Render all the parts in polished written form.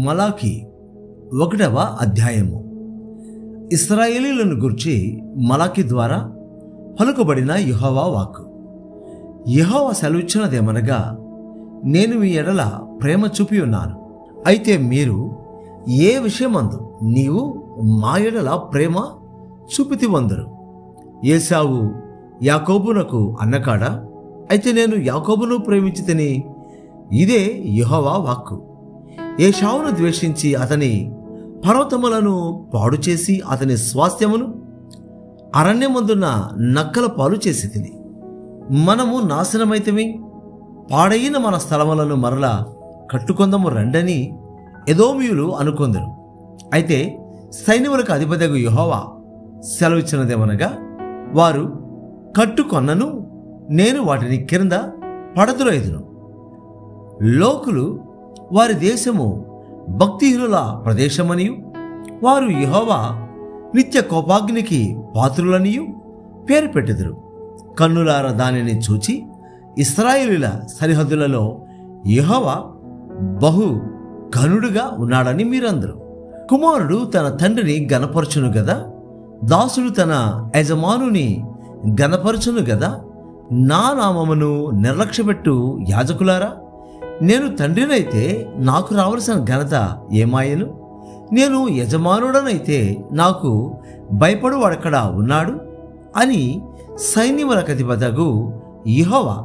మలాకి 1వ అధ్యాయము. ఇశ్రాయేలీయులను గూర్చి మలాకి ద్వారా పలుకబడిన యెహోవా వాక్కు. యెహోవా సెలవిచ్చినదేమనగా, నేను మీ ఎడల ప్రేమ చూపి ఉన్నాను. అయితే మీరు ఏ విషయమందు నీవు మా ఎడల ప్రేమ చూపితివందరు. ఏశావు యాకోబునకు అన్నకాడా? అయితే నేను యాకోబును ప్రేమించి తిని. ఇదే యెహోవా వాక్కు. ఏశావును ద్వేషించి అతని పర్వతములను పాడు చేసి అతని స్వాస్థ్యమును అరణ్యమందున్న నక్కల పాలు చేసి తిని. మనము నాశనమైతమి, పాడైన మన స్థలములను మరలా కట్టుకొందము రండని ఎదోమీయులు అనుకొందరు. అయితే సైన్యములకు అధిపతియగు యెహోవా సెలవిచ్చినదేమనగా, వారు కట్టుకొన్నను, నేను వాటిని క్రింద పడద్రోయుదును. లోకులు వారి దేశము భక్తిహీనుల ప్రదేశమనియు, వారు యెహోవా నిత్య కోపాగ్నికి పాత్రులనియు పేరు పెట్టుదురు. కన్నులార దానిని చూచి ఇశ్రాయేలీయుల సరిహద్దులలో యెహోవా బహు ఘనుడుగా ఉన్నాడని మీరందరూ. కుమారుడు తన తండ్రిని గనపరచును గదా, దాసుడు తన యజమానుని గనపరచును గదా. నా నామమును నిర్లక్ష్యపెట్టు యాజకులారా, నేను తండ్రినైతే నాకు రావలసిన ఘనత ఏమాయను? నేను యజమానుడనైతే నాకు భయపడు వాడెక్కడ ఉన్నాడు అని సైన్యములకు అధిపతియగు యెహోవా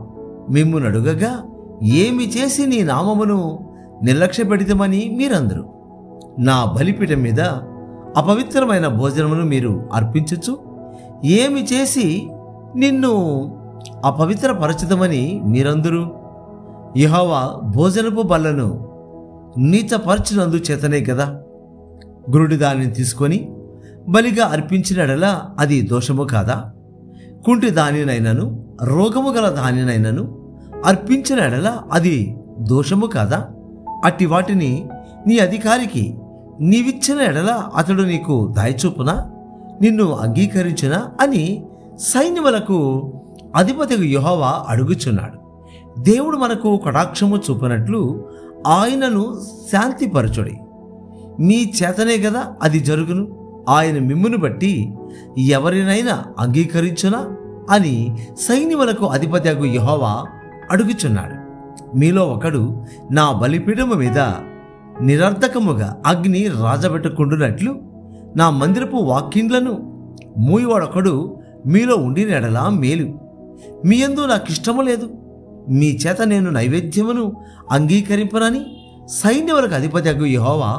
మిమ్మును అడుగగా, ఏమి చేసి నీ నామమును నిర్లక్ష్యపెడితమని మీరందరూ. నా బలిపీఠం మీద అపవిత్రమైన భోజనమును మీరు అర్పించుచు, ఏమి చేసి నిన్ను అపవిత్రపరచుదమని మీరందరూ. యెహోవా భోజనపు బల్లను నీచపరచినందు చేతనే కదా. గురుడి దానిని తీసుకొని బలిగా అర్పించినడలా అది దోషము కాదా? కుంటి దానినైనను రోగము గల దానినైనను అర్పించినడలా అది దోషము కాదా? అట్టి వాటిని నీ అధికారికి నీవిచ్చిన ఎడల అతడు నీకు దయచూపునా, నిన్ను అంగీకరించునా అని సైన్యములకు అధిపతియగు యెహోవా అడుగుచున్నాడు. దేవుడు మనకు కటాక్షము చూపినట్లు ఆయనను శాంతిపరచుడి. మీ చేతనే కదా అది జరుగును. ఆయన మిమ్మును బట్టి ఎవరినైనా అంగీకరించునా అని సైన్యములకు అధిపతియగు యెహోవా అడుగుచున్నాడు. మీలో ఒకడు నా బలిపీఠము మీద నిరర్ధకముగా అగ్ని రాజబెట్టుకుంటున్నట్లు నా మందిరపు వాకిండ్లను మూయవాడొకడు మీలో ఉండిన ఎడల మేలు. మీ యందు నాకిష్టము లేదు, మీ చేత నేను నైవేద్యమును అంగీకరింపనని సైన్యములకు అధిపతియగు యెహోవా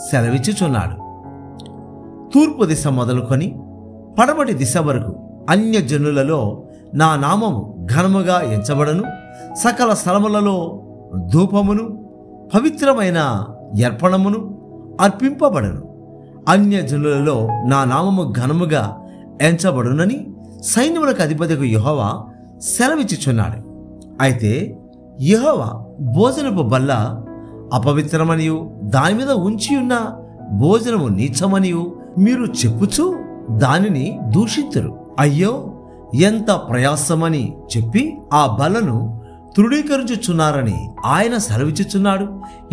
సెలవిచ్చుచున్నాడు. తూర్పు దిశ మొదలుకొని పడమటి దిశ వరకు అన్యజనులలో నా నామము ఘనముగా ఎంచబడను. సకల స్థలములలో ధూపమును పవిత్రమైన అర్పణమును అర్పింపబడను. అన్యజనులలో నా నామము ఘనముగా ఎంచబడునని సైన్యములకు అధిపతియగు యెహోవా సెలవిచ్చుచున్నాడు. అయితే యెహోవా భోజనపు బల్ల అపవిత్రమనియు దాని మీద ఉంచి ఉన్న భోజనము నీచమనియు మీరు చెప్పుచూ దానిని దూషింతురు. అయ్యో, ఎంత ప్రయాసమని చెప్పి ఆ బలను తృణీకరించుచున్నారని ఆయన సెలవిచ్చుచున్నాడు.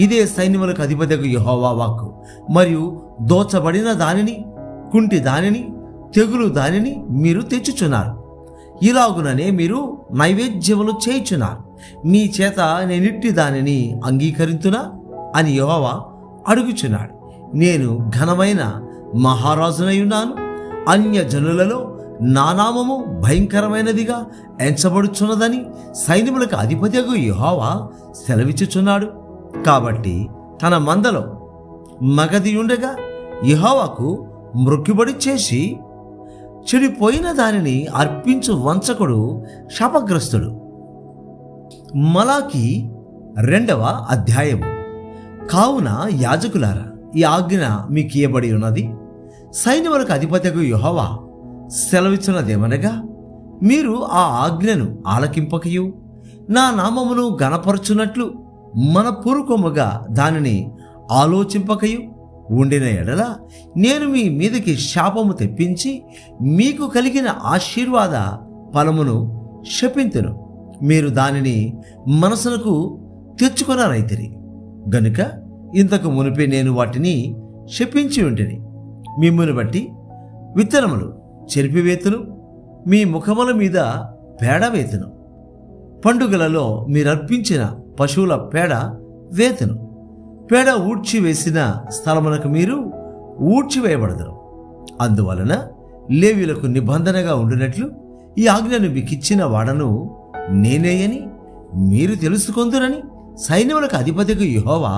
ఇదే సైన్యములకు అధిపతియగు యెహోవా వాక్కు. మరియు దోచబడిన దానిని, కుంటి దానిని, తెగులు దానిని మీరు తెచ్చుచున్నారు. ఇలాగుననే మీరు నైవేద్యములు చేయుచున్నారు. మీ చేత నేనిట్టి దానిని అంగీకరింతునా అని యెహోవా అడుగుచున్నాడు. నేను ఘనమైన మహారాజునై ఉన్నాను. అన్యజనులలో నా నామము భయంకరమైనదిగా ఎంచబడుచున్నదని సైన్యములకు అధిపతియగు యెహోవా సెలవిచ్చుచున్నాడు. కాబట్టి తన మందలో మగది ఉండగా యెహోవాకు మ్రొక్కుబడి చేసి చెడిపోయిన దానిని అర్పించు వంచకుడు శాపగ్రస్తుడు. మలాకి 2వ అధ్యాయము. కావున యాజకులారా, ఈ ఆజ్ఞ మీకు ఇయ్యబడి ఉన్నది. సైన్యములకు అధిపతియగు యెహోవా సెలవిచ్చినదేమనగా, మీరు ఆ ఆజ్ఞను ఆలకింపకయు నా నామమును గణపరచున్నట్లు మనపూర్వకముగా దానిని ఆలోచింపకయు ఉండిన ఎడల నేను మీ మీదకి శాపము తెప్పించి మీకు కలిగిన ఆశీర్వాద ఫలమును శపింతును. మీరు దానిని మనసునకు తెచ్చుకొనరైతిరి గనుక ఇంతకు మునిపే నేను వాటిని శపించి ఉంటిని. మిమ్మును బట్టి విత్తనములు చెరిపివేతును, మీ ముఖముల మీద పేడ వేతును. పండుగలలో మీరర్పించిన పశువుల పేడ వేతును. పేడ ఊడ్చివేసిన స్థలమునకు మీరు ఊడ్చివేయబడదురు. అందువలన లేవీయులకు నిబంధనగా ఉండినట్లు ఈ ఆజ్ఞను మీకిచ్చిన వాడను నేనేయని మీరు తెలుసుకొందురని సైన్యములకు అధిపతికి యెహోవా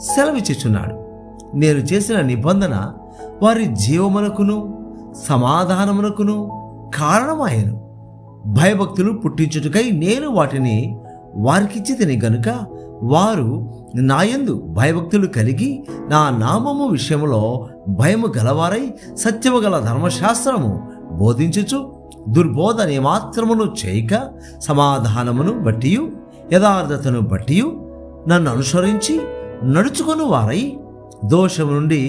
సెలవిచ్చుచున్నాడు. నేను చేసిన నిబంధన వారి జీవమునకును సమాధానమునకును కారణమాయను. భయభక్తులు పుట్టించుటకై నేను వాటిని వారికిచ్చితిని గనుక వారు నాయందు భయభక్తులు కలిగి నా నామము విషయములో భయము గలవారై సత్యము గల ధర్మశాస్త్రము బోధించుచు దుర్బోధన మాత్రమును చేయక సమాధానమును బట్టియు యథార్థతను బట్టియు నన్ను అనుసరించి నడుచుకొని వారై దోషము నుండి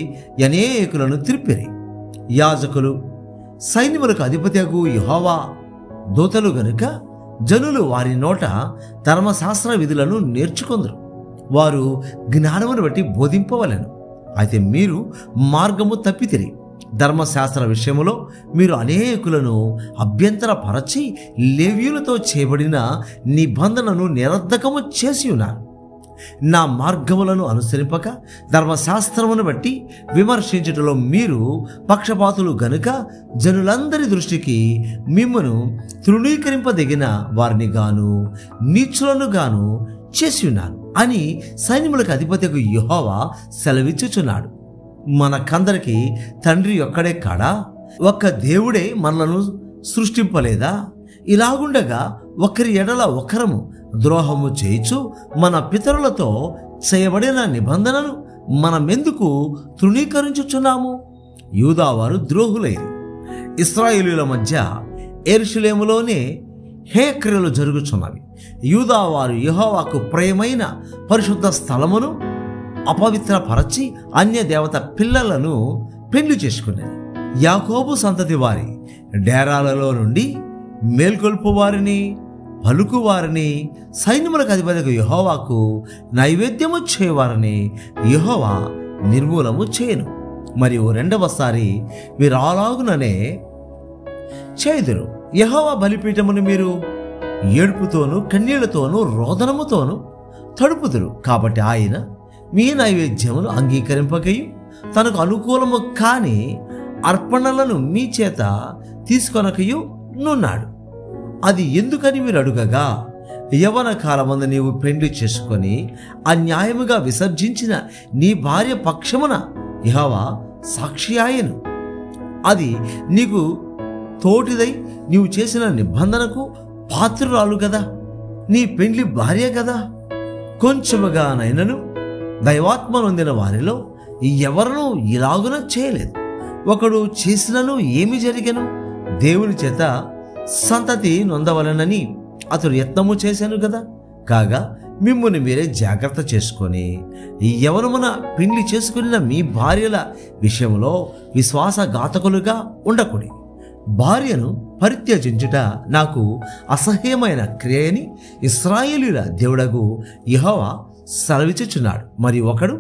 అనేకులను త్రిప్పిరి. యాజకులు సైన్యములకు అధిపతియగు యెహోవా దూతలు గనుక జనులు వారి నోట ధర్మశాస్త్ర విధులను నేర్చుకొందరు. వారు జ్ఞానమును బట్టి బోధింపవలెను. అయితే మీరు మార్గము తప్పితిరి. ధర్మశాస్త్ర విషయములో మీరు అనేకులను అభ్యంతరపరచి లేవీయులతో చేయబడిన నిబంధనను నిరర్ధకము చేసి ఉన్నారు. నా మార్గములను అనుసరింపక ధర్మశాస్త్రమును బట్టి విమర్శించుటలో మీరు పక్షపాతులు గనుక జనులందరి దృష్టికి మిమ్మును తృణీకరింపదగిన వారిని గాను నీచులను గాను చేసి ఉన్నాను అని సైన్యములకు అధిపతికు యెహోవా సెలవిచ్చుచున్నాడు. మనకందరికి తండ్రి ఒక్కడే కాడా? ఒక్క దేవుడే మనలను సృష్టింపలేదా? ఇలాగుండగా ఒకరి ఎడల ఒకరము ద్రోహము చేయిచు మన పితరులతో చేయబడిన నిబంధనను మనమెందుకు తృణీకరించుచున్నాము? యూదావారు ద్రోహులైరి. ఇశ్రాయేలీయుల మధ్య యెరూషలేములోనే హేయక్రియలు జరుగుచున్నవి. యూదావారు యెహోవాకు ప్రియమైన పరిశుద్ధ స్థలమును అపవిత్రపరచి అన్య దేవత పిల్లలను పెళ్లి చేసుకునేది. యాకోబు సంతతి వారి డేరాలలో నుండి మేల్కొల్పు వారిని పలుకు వారిని సైన్యములకు అధిపతికి యెహోవాకు నైవేద్యము చేయవారిని యెహోవా నిర్మూలము చేయను. మరియు రెండవసారి మీరు అలాగుననే చేయుదురు. యెహోవా బలిపీఠమును మీరు ఏడుపుతోనూ కన్నీళ్లతోనూ రోదనముతోనూ తడుపుదురు. కాబట్టి ఆయన మీ నైవేద్యమును అంగీకరింపకయు తనకు అనుకూలము కాని అర్పణలను మీ చేత తీసుకొనకయు నున్నాడు. అది ఎందుకని మీరు అడుగగా, యవ్వన కాలమందు నీవు పెండ్లి చేసుకొని అన్యాయముగా విసర్జించిన నీ భార్య పక్షమున యెహోవా సాక్షి ఆయను. అది నీకు తోటిదై నీవు చేసిన నిబంధనకు పాత్రురాలు కదా, నీ పెండ్లి భార్య కదా. కొంచెముగానైనను దైవాత్మ నొందిన వారిలో ఎవరనూ ఇలాగున చేయలేదు. ఒకడు చేసినను ఏమి జరిగెను? దేవుని చేత సంతతి నొందవలనని అతడు యత్నము చేశాను కదా. కాగా మిమ్ముని మీరే జాగ్రత్త చేసుకొని యవ్వనమున పెండ్లి చేసుకున్న మీ భార్యల విషయంలో విశ్వాసఘాతకులుగా ఉండకూడి. భార్యను పరిత్యజించుట నాకు అసహ్యమైన క్రియని ఇశ్రాయేలీయుల దేవుడగు యెహోవా సెలవిచ్చుచున్నాడు. మరి ఒకడు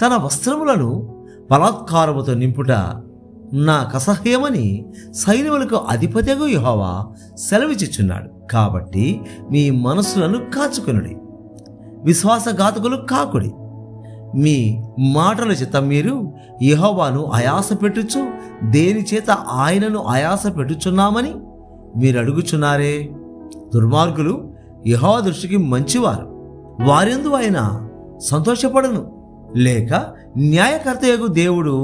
తన వస్త్రములను బలాత్కారముతో నింపుట నాకసహ్యమని సైన్యములకు అధిపతియగు యెహోవా సెలవిచ్చుచున్నాడు. కాబట్టి మీ మనసులను కాచుకొనుడి, విశ్వాసఘాతకులు కాకుడి. మీ మాటల చేత మీరు యెహోవాను ఆయాస పెట్టుచు దేని చేత ఆయనను ఆయాస పెట్టుచున్నామని మీరు అడుగుచున్నారే. దుర్మార్గులు యెహోవా దృష్టికి మంచివారు, వారెందు ఆయన సంతోషపడను. లేక న్యాయకర్తయగు దేవుడు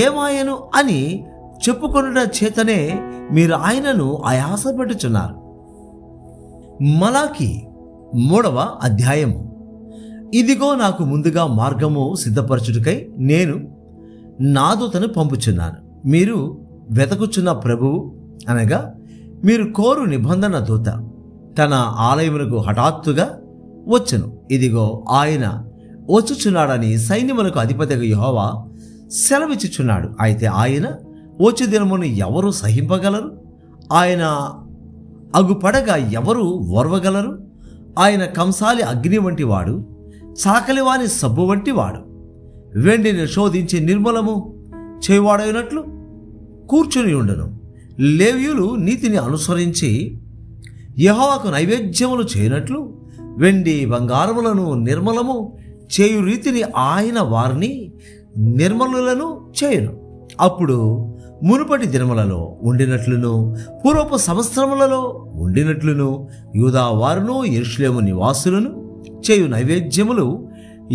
ఏమాయను అని చెప్పుకొనుట చేతనే మీరు ఆయనను ఆయాస పెట్టుచున్నారు. మలాకి 3వ అధ్యాయము. ఇదిగో నాకు ముందుగా మార్గము సిద్ధపరచుటకై నేను నా దూతను పంపుచున్నాను. మీరు వెతకుచున్న ప్రభువు అనగా మీరు కోరు నిబంధన దూత తన ఆలయమునకు హఠాత్తుగా వచ్చును. ఇదిగో ఆయన వచ్చుచున్నాడని సైన్యములకు అధిపతిగా యెహోవా సెలవిచ్చుచున్నాడు. అయితే ఆయన వచ్చే దినమును ఎవరు సహింపగలరు? ఆయన అగుపడగా ఎవరు ఓర్వగలరు? ఆయన కంసాలి అగ్ని వంటి వాడు, చాకలివాని సబ్బు వంటి వాడు. వెండిని శోధించి నిర్మలము చేయువాడైనట్లు కూర్చుని ఉండను. లేవీయులు నీతిని అనుసరించి యెహోవాకు నైవేద్యములు చేయనట్లు వెండి బంగారములను నిర్మలము చేయు రీతిని ఆయన వారిని నిర్మలులను చేయును. అప్పుడు మునుపటి దినములలో ఉండినట్లును పూర్వపు సంవత్సరములలో ఉండినట్లును యూదా వారును యెరూషలేము నివాసులను చేయు నైవేద్యములు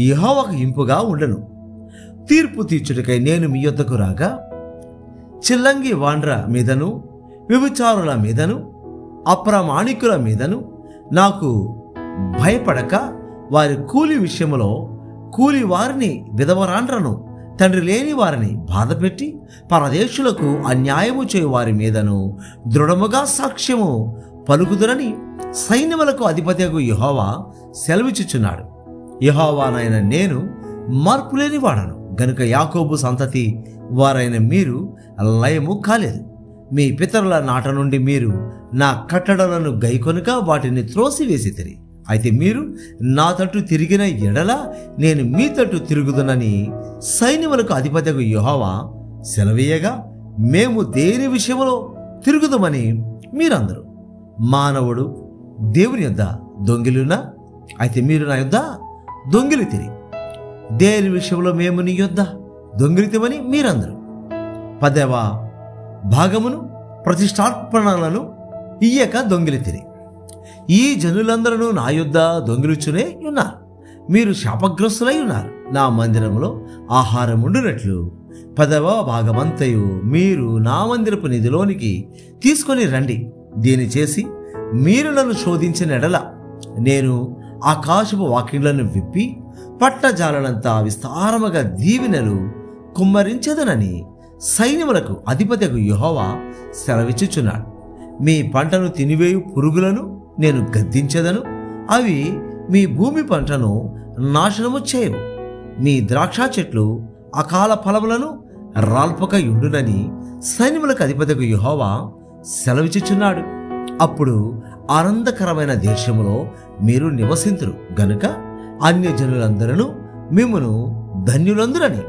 యెహోవాకు ఇంపుగా ఉండను. తీర్పు తీర్చుటకై నేను మీ యొద్దకు రాగా చిల్లంగి వాండ్ర మీదను వ్యభిచారుల మీదను అప్రామాణికుల మీదను నాకు భయపడక వారి కూలి విషయములో కూలి వారిని విధవరాండ్రను తండ్రి లేని వారిని బాధపెట్టి పరదేశులకు అన్యాయము చేయు వారి మీదను దృఢముగా సాక్ష్యము పలుకుదురని సైన్యములకు అధిపతియగు యెహోవా సెలవిచ్చుచున్నాడు. యెహోవానైన నేను మార్పులేని వాడను గనుక యాకోబు సంతతి వారైన మీరు లయము కాలేదు. మీ పితరుల నాట నుండి మీరు నా కట్టడలను గైకొనుక వాటిని త్రోసివేసితిరి. అయితే మీరు నా తట్టు తిరిగిన ఎడల నేను మీ తట్టు తిరుగుదునని సైన్యములకు అధిపతియగు యెహోవా సెలవీయగా మేము దేని విషయంలో తిరుగుదమని మీరందరూ మానవుడు దేవుని యొద్ద దొంగిలునా? అయితే మీరు నా యొద్ద దొంగిలితిరి. దేని విషయంలో మేము నీ యొద్ద దొంగిలితమని మీరందరూ 10వ భాగమును ప్రతిష్టార్పణలను ఇయ్యక దొంగిలితిరి. ఈ జనులందరూ నా యొద్ద దొంగిలుచునే ఉన్నారు. మీరు శాపగ్రస్తులై ఉన్నారు. నా మందిరములో ఆహారం ఉండునట్లు 10వ భాగమంతయు మీరు నా మందిరపు నిధిలోనికి తీసుకొని రండి. దీని చేసి మీరు నన్ను శోధించిన ఎడల నేను ఆకాశపు వాకిళ్లను విప్పి పట్టజాలనంతా విస్తారముగా దీవెనలు కుమ్మరించదనని సైన్యములకు అధిపతియగు యెహోవా సెలవిచ్చుచున్నాడు. మీ పంటను తినివేయు పురుగులను నేను గద్దించెదను. అవి మీ భూమి పంటను నాశనము చేయవు. మీ ద్రాక్ష చెట్లు అకాల ఫలములను రాల్పక యుండునని సైన్యములకు అధిపతియగు యెహోవా సెలవిచ్చుచున్నాడు. అప్పుడు ఆనందకరమైన దేశములో మీరు నివసింతురు గనుక అన్యజనులందరూ మిమ్మును ధన్యులందురని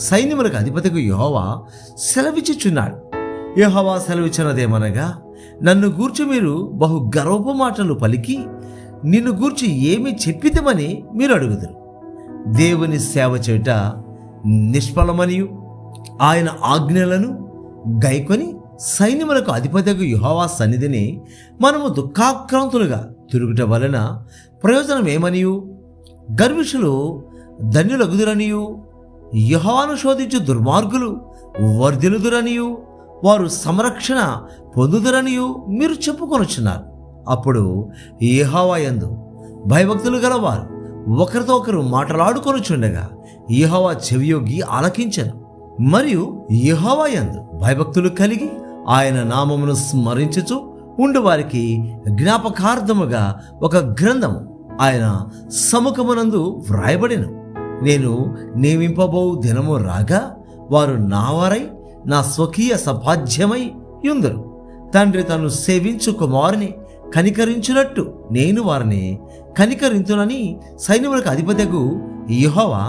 సైన్యములకు అధిపతియగు యెహోవా సెలవిచ్చుచున్నాడు. యెహోవా సెలవిచ్చినదేమనగా, నన్ను గూర్చి మీరు బహు గర్వపు మాటలు పలికి నిన్ను గూర్చి ఏమి చెప్పిదమని మీరు అడుగుదురు. దేవుని సేవ చేయుట నిష్ఫలమనియు ఆయన ఆజ్ఞలను గైకొని సైన్యములకు అధిపతియగు యెహోవా సన్నిధిని మనము దుఃఖాక్రాంతులుగా తిరుగుట వలన ప్రయోజనం ఏమనియు గర్విష్ఠులు ధన్యులగుదురనియు యెహోవాను శోధించు దుర్మార్గులు వర్ధిల్లుదురనియు వారు సంరక్షణ పొందుదురనియు మీరు చెప్పుకొనుచున్నారు. అప్పుడు యెహోవా యందు భయభక్తులు గలవారు ఒకరితో ఒకరు మాటలాడుకొనుచుండగా యెహోవా చెవియొగ్గి ఆలకించెను. మరియు యెహోవా యందు భయభక్తులు కలిగి ఆయన నామమును స్మరించుచు ఉండు వారికి జ్ఞాపకార్థముగా ఒక గ్రంథము ఆయన సముఖమునందు వ్రాయబడెను. నేను నియమింపబో దినము రాగా వారు నా వారై నా స్వకీయ సపాధ్యమై యుందురు. తండ్రి తను సేవించు కుమారుని కనికరించునట్టు నేను వారిని కనికరించునని సైన్యములకు అధిపతియగు యెహోవా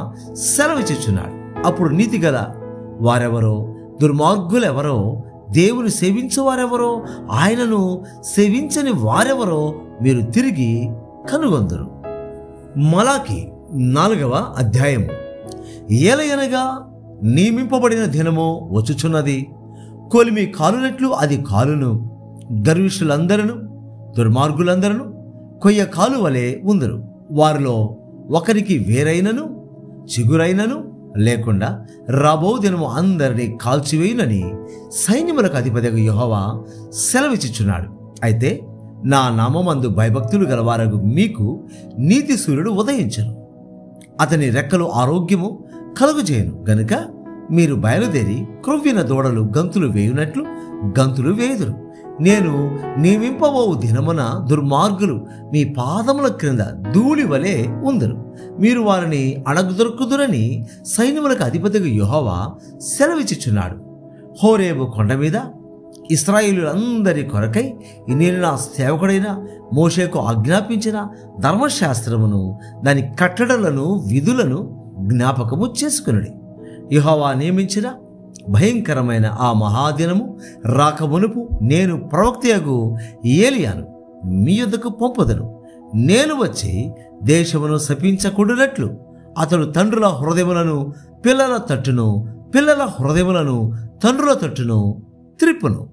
సెలవిచ్చుచున్నాడు. అప్పుడు నీతిగల వారెవరో దుర్మార్గులెవరో దేవుని సేవించు వారెవరో ఆయనను సేవించని వారెవరో మీరు తిరిగి కనుగొందురు. మలాకి 4వ అధ్యాయము. ఏలయనగా నియమింపబడిన దినము వచ్చుచున్నది, కొలిమి కాలునట్లు అది కాలును. గర్విష్ఠులందరూ దుర్మార్గులందరూ కొయ్య కాలు వలె ఉందరు. వారిలో ఒకరికి వేరైనను చిగురైనను లేకుండా రాబో దినము అందరినీ కాల్చివేయునని సైన్యములకు అధిపతియగు యెహోవా సెలవిచ్చుచున్నాడు. అయితే నా నామమందు భయభక్తులు గలవారగు మీకు నీతి సూర్యుడు ఉదయించును. అతని రెక్కలు ఆరోగ్యము కలుగుచేయను గనుక మీరు బయలుదేరి క్రొవ్విన దూడలు గంతులు వేయునట్లు గంతులు వేయుదురు. నేను నియమింపబో దినమున దుర్మార్గులు మీ పాదముల క్రింద ధూళి వలె ఉందరు. మీరు వారిని అణగదొరుకుదురని సైన్యములకు అధిపతియగు యెహోవా సెలవిచ్చుచున్నాడు. హోరేబు కొండ మీద ఇశ్రాయేలులందరి కొరకై నేను నా సేవకుడైన మోషేకు ఆజ్ఞాపించిన ధర్మశాస్త్రమును దాని కట్టడలను విధులను జ్ఞాపకము చేసుకునుడి. యెహోవా నియమించిన భయంకరమైన ఆ మహాదినము రాకమునుపు నేను ప్రవక్తయగు ఏలియాను మీ యొద్దకు పంపుదను. నేను వచ్చి దేశమును శపించకూడనట్లు అతడు తండ్రుల హృదయములను పిల్లల తట్టును, పిల్లల హృదయములను తండ్రుల తట్టును త్రిప్పును.